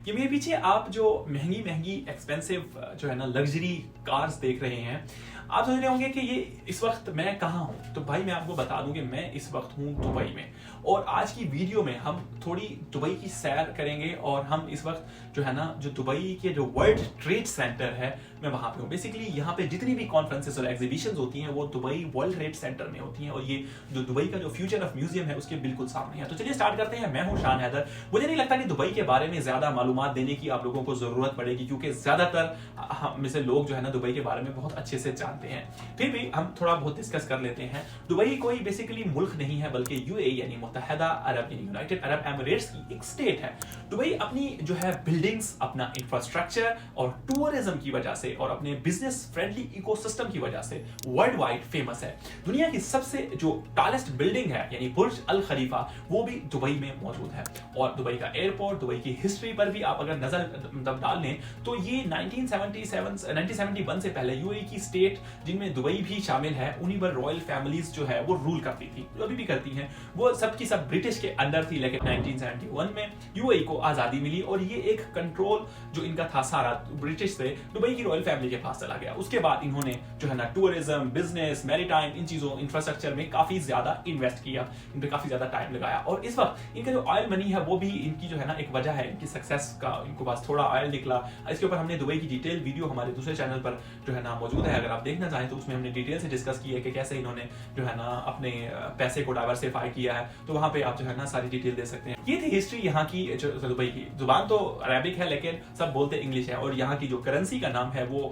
ये मेरे पीछे आप जो महंगी महंगी एक्सपेंसिव जो है ना लग्जरी कार्स देख रहे हैं, आप सोच रहे होंगे कि ये इस वक्त मैं कहाँ हूँ। तो भाई मैं आपको बता दूं कि मैं इस वक्त हूँ दुबई में। और आज की वीडियो में हम थोड़ी दुबई की सैर करेंगे और हम इस वक्त जो है ना जो दुबई के जो वर्ल्ड ट्रेड सेंटर है मैं वहां पे हूँ। बेसिकली यहाँ पे जितनी भी कॉन्फ्रेंसेस और एग्जीबिशंस होती हैं वो दुबई वर्ल्ड ट्रेड सेंटर में होती हैं और ये जो दुबई का जो फ्यूचर ऑफ म्यूजियम है उसके बिल्कुल सामने है। तो चलिए स्टार्ट करते हैं। मैं हूँ शान हैदर। मुझे नहीं लगता कि दुबई के बारे में ज्यादा मालूमात देने की आप लोगों को जरूरत पड़ेगी क्योंकि ज्यादातर हम में से लोग जो है ना दुबई के बारे में बहुत अच्छे से जानते हैं। फिर भी हम थोड़ा बहुत डिस्कस कर लेते हैं। दुबई कोई बेसिकली मुल्क नहीं है बल्कि यूएई यानी मुत्तहदा अरब यानी यूनाइटेड अरब एमिरेट्स की एक स्टेट है। दुबई अपनी जो है बिल्डिंग्स, अपना इंफ्रास्ट्रक्चर और टूरिज्म की वजह से और अपने बिजनेस फ्रेंडली इकोसिस्टम की वजह से वर्ल्ड वाइड फेमस है। दुनिया की सबसे जो टॉलेस्ट बिल्डिंग है यानी बुर्ज अल खलीफा वो भी दुबई में मौजूद है। और दुबई का एयरपोर्ट, दुबई की हिस्ट्री पर भी आप अगर नजर डाल लें तो ये 1971 से पहले यूएई की स्टेट जिनमें दुबई भी शामिल है उन्हीं पर रॉयल फैमिलीज जो है वो रूल करती थी, जो अभी भी करती हैं। वो सबकी सब ब्रिटिश के अंडर थी। लेकिन 1971 में यूएई को आजादी मिली और ये एक कंट्रोल जो इनका था सारा ब्रिटिश से दुबई की रॉयल फैमिली के पास चला गया। उसके बाद इन्होंने जो है ना टूरिज्म, बिजनेस, मैरीटाइम इन चीजों इंफ्रास्ट्रक्चर में काफी ज्यादा इन्वेस्ट किया, इन पे काफी ज्यादा टाइम लगाया। और इस वक्त इनका जो ऑयल मनी है वो भी इनकी जो है ना एक वजह है इनकी सक्सेस का। इनको पास थोड़ा ऑयल निकला। इसके ऊपर हमने दुबई की डिटेल वीडियो हमारे दूसरे चैनल पर जो है ना मौजूद है, अगर आप देखना चाहें तो उसमें हमने डिटेल से डिस्कस की है कि कैसे इन्होंने जो है ना अपने पैसे को डाइवर्सिफाई किया है। तो वहां पे आप जो है ना सारी डिटेल दे सकते हैं। ये थी हिस्ट्री यहाँ की जो दुबई की। जुबान तो अरबिक है लेकिन सब बोलते इंग्लिश है और यहाँ की जो करेंसी का नाम है वो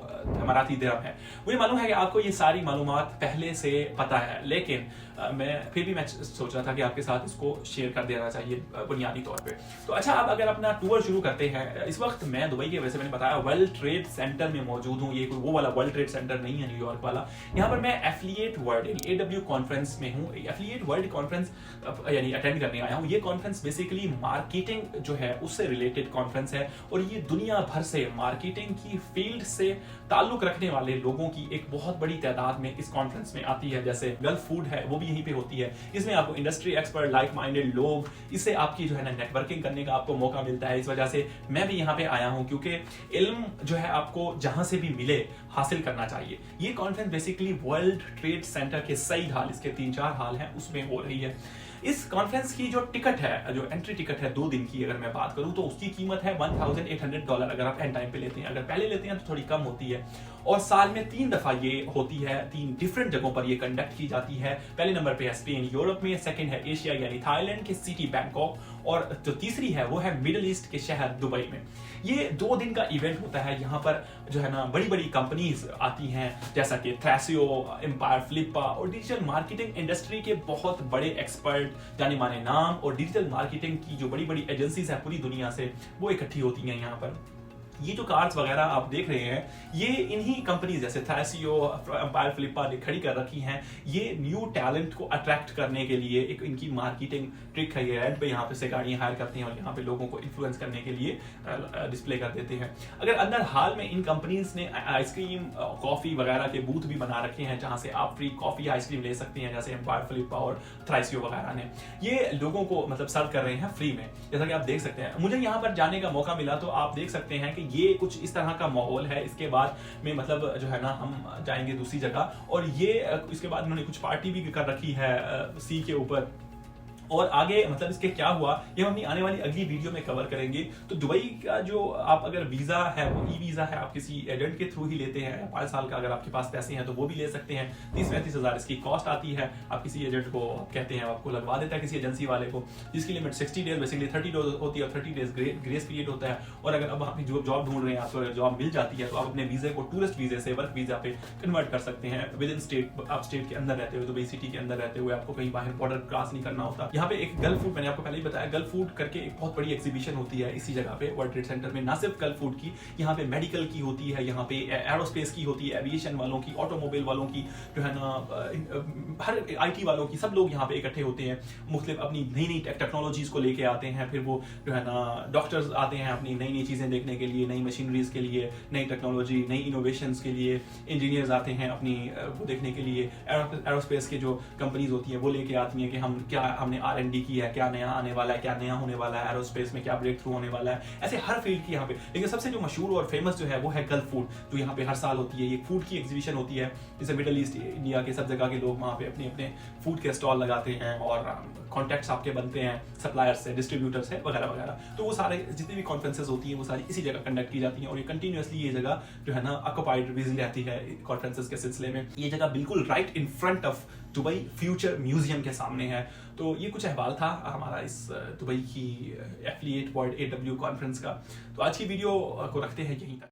मराठी दिरहम है। मुझे मालूम है कि आपको ये सारी मालूमात पहले से पता है, लेकिन मैं सोच रहा था कि आपके साथ इसको शेयर कर देना चाहिए बुनियादी तौर पे। तो अच्छा, अब अगर अपना टूर शुरू करते हैं। इस वक्त मैं दुबई के, वैसे मैंने बताया, वर्ल्ड ट्रेड सेंटर में मौजूद हूँ। ये कोई वो वाला वर्ल्ड ट्रेड सेंटर नहीं है न्यूयॉर्क वाला। यहाँ पर मैं एफिलिएट वर्ल्ड यानी एडब्ल्यू कॉन्फ्रेंस में हूँ। एफिलिएट वर्ल्ड कॉन्फ्रेंस यानी अटेंड करने आया हूँ। ये कॉन्फ्रेंस बेसिकली मार्केटिंग जो है उससे रिलेटेड कॉन्फ्रेंस है और ये दुनिया भर से मार्केटिंग की फील्ड से ताल्लुक रखने वाले लोगों की एक बहुत बड़ी तादाद में इस कॉन्फ्रेंस में आती है। जैसे गल्फ फूड है वो भी यहीं पे होती है। इसमें आपको इंडस्ट्री एक्सपर्ट, लाइक माइंडेड लोग, इससे आपकी जो है ना नेटवर्किंग करने का आपको मौका मिलता है। इस वजह से मैं भी यहाँ पे आया हूँ क्योंकि इल्म जो है आपको जहां से भी मिले हासिल करना चाहिए। ये conference basically world trade centre के सही हाल, इसके 3-4 हाल हैं, उसमें हो रही है। इस कॉन्फ्रेंस की जो टिकट है, जो एंट्री टिकट है 2 दिन की, अगर मैं बात करूं तो उसकी कीमत है $1,800 अगर आप एंड टाइम पे लेते हैं। अगर पहले लेते हैं तो थोड़ी कम होती है। और साल में 3 दफा ये होती है, 3 डिफरेंट जगहों पर ये कंडक्ट की जाती है। पहले नंबर पे है स्पेन यूरोप में, सेकंड है एशिया यानी थाईलैंड के सिटी बैंकॉक, और जो तीसरी है वो है मिडिल ईस्ट के शहर दुबई में। ये 2 दिन का इवेंट होता है। यहाँ पर जो है ना बड़ी बड़ी कंपनीज आती हैं जैसा कि थ्रेसियो, एम्पायर, फ्लिपा और डिजिटल मार्केटिंग इंडस्ट्री के बहुत बड़े एक्सपर्ट, जाने माने नाम और डिजिटल मार्केटिंग की जो बड़ी बड़ी एजेंसीज है पूरी दुनिया से, वो इकट्ठी होती हैं यहाँ पर। ये जो कार्स वगैरह आप देख रहे हैं ये इन्हीं कंपनीज जैसे थ्रेसियो, एम्पायर, फ्लिपा ने खड़ी कर रखी हैं। ये न्यू टैलेंट को अट्रैक्ट करने के लिए एक इनकी मार्केटिंग ट्रिक है। ये रेंट पे यहाँ पे से गाड़ियां हायर करते हैं और यहाँ पे लोगों को इन्फ्लुएंस करने के लिए डिस्प्ले कर देते हैं। अगर अंदर हाल में इन कंपनीज ने आइसक्रीम, कॉफी वगैरह के बूथ भी बना रखे हैं जहां से आप फ्री कॉफी या आइसक्रीम ले सकते हैं, जैसे एम्पायर, फ्लिपा और थ्रेसियो वगैरह ने ये लोगों को मतलब सर्व कर रहे हैं फ्री में, जैसा कि आप देख सकते हैं। मुझे यहाँ पर जाने का मौका मिला तो आप देख सकते हैं कि ये कुछ इस तरह का माहौल है। इसके बाद में मतलब जो है ना हम जाएंगे दूसरी जगह और ये इसके बाद उन्होंने कुछ पार्टी भी कर रखी है सी के ऊपर। और आगे मतलब इसके क्या हुआ ये हम अपनी आने वाली अगली वीडियो में कवर करेंगे। तो दुबई का जो आप अगर वीजा है वो ई वीजा है, आप किसी एजेंट के थ्रू ही लेते हैं। 5 साल का अगर आपके पास पैसे हैं तो वो भी ले सकते हैं। 30-35 हजार इसकी कॉस्ट आती है। आप किसी एजेंट को कहते हैं, आपको लगवा देता है किसी एजेंसी वाले को, जिसकी लिमिट 60 डेज बेसिकली 30 डेज होती है और 30 डेज ग्रेस पीरियड होता है। और अगर अब आप जॉब ढूंढ रहे हैं, आपको अगर जॉब मिल जाती है तो आप अपने वीजे को टूरिस्ट वीजे से वर्क वीजा पे कन्वर्ट कर सकते हैं विद इन स्टेट। आप स्टेट के अंदर रहते हुए, दुबई सिटी के अंदर रहते हुए, आपको कहीं बाहर बॉर्डर क्रॉस नहीं करना होता। यहाँ पे एक गल्फ फूड, मैंने आपको पहले ही बताया, गल्फ फूड करके एक बहुत बड़ी एग्जीबिशन होती है इसी जगह पे वर्ल्ड ट्रेड सेंटर में। ना सिर्फ गल्फ फूड की, यहाँ पे मेडिकल की होती है, यहाँ पे एरोस्पेस की होती है, एविएशन वालों की, ऑटोमोबाइल वालों की, जो है ना हर आईटी वालों की, सब लोग यहाँ पे इकट्ठे होते हैं। मुख्तलिफ अपनी नई नई टेक्नोलॉजीज को लेके आते हैं। फिर वो जो है ना डॉक्टर्स आते हैं अपनी नई नई चीजें देखने के लिए, नई मशीनरीज के लिए, नई टेक्नोलॉजी, नई इनोवेशंस के लिए। इंजीनियर्स आते हैं अपनी वो देखने के लिए। एरोस्पेस के जो कंपनीज होती है वो लेके आती हैं कि हम क्या, हमने R&D की है, क्या नया आने वाला है, क्या नया होने वाला है, एरोस्पेस में क्या ब्रेक थ्रू होने वाला है, ऐसे हर फील्ड की यहाँ पे। लेकिन सबसे जो मशहूर और फेमस जो है वो है गल्फ फूड, जो यहाँ पे हर साल होती है। ये फूड की एग्जीबिशन होती है, जैसे मिडल ईस्ट इंडिया के सब जगह के लोग वहाँ पे अपने अपने फूड के स्टॉल लगाते हैं और कॉन्टैक्ट्स आपके बनते हैं सप्लायर्स से, डिस्ट्रीब्यूटर से, वगैरह वगैरह। तो वो सारे जितनी भी कॉन्फ्रेंसेज होती हैं वो सारी इसी जगह कंडक्ट की जाती हैं, और ये कंटिन्यूसली ये जगह जो है ना ऑक्यूपाइड बिजी रहती है कॉन्फ्रेंसेज के सिलसिले में। ये जगह बिल्कुल right in front of Dubai future museum के सामने है। तो ये कुछ अहवाल था हमारा इस दुबई की Affiliate World AW कॉन्फ्रेंस का। तो आज की वीडियो को रखते हैं यहीं तक।